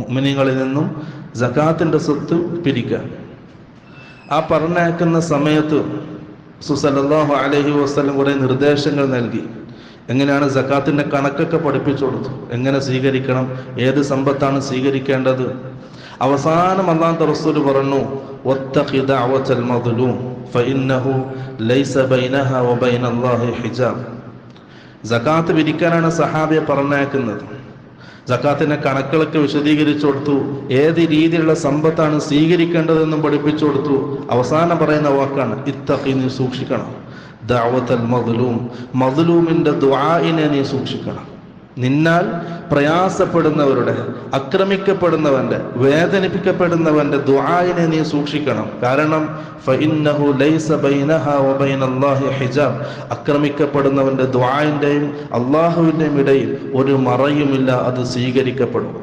മുഅ്മിനീങ്ങളിൽ നിന്നും സകാത്തിന്റെ സ്വത്ത് പിരിക്കാൻ. ആ പറഞ്ഞയക്കുന്ന സമയത്ത് സല്ലല്ലാഹു അലൈഹി വസല്ലം കുറേ നിർദ്ദേശങ്ങൾ നൽകി. എങ്ങനെയാണ് സകാത്തിന്റെ കണക്കൊക്കെ പഠിപ്പിച്ചു കൊടുത്തു, എങ്ങനെ സ്വീകരിക്കണം, ഏത് സമ്പത്താണ് സ്വീകരിക്കേണ്ടത്. അവസാനം അല്ലാഹുവിന്റെ റസൂൽ പറഞ്ഞു, വത്തഖി ദഅവതൽ മദ്ലൂം ഫഇന്നഹു ലൈസ ബൈനഹാ വബൈനല്ലാഹി ഹിജാബ്. സകാത്ത് പിരിക്കാനാണ് സഹാബിയെ പറഞ്ഞയക്കുന്നത്. സകാത്തിന്റെ കണക്കുകളൊക്കെ വിശദീകരിച്ചു കൊടുത്തു, ഏത് രീതിയിലുള്ള സമ്പത്താണ് സ്വീകരിക്കേണ്ടതെന്നും പഠിപ്പിച്ചു കൊടുത്തു. അവസാനം പറയുന്ന വാക്കാണ് ഇത്തഖി, നീ സൂക്ഷിക്കണം. ദഅവത്തൽ മദ്ലൂം, മദ്ലൂമിന്റെ ദുആഇനെ നീ സൂക്ഷിക്കണം. നിന്നാൽ പ്രയാസപ്പെടുന്നവരുടെ, ആക്രമിക്കപ്പെടുന്നവന്റെ, വേദനിപ്പിക്കപ്പെടുന്നവന്റെ ദുആഇനെ നീ സൂക്ഷിക്കണം. കാരണം ഫഇന്നഹു ലൈസ ബൈനഹാ വബൈനല്ലാഹി ഹിജാബ്, ആക്രമിക്കപ്പെടുന്നവന്റെ ദുആഇന്റെയും അല്ലാഹുവിന്റെയും ഇടയിൽ ഒരു മറയുമില്ല, അത് സ്വീകരിക്കപ്പെടും.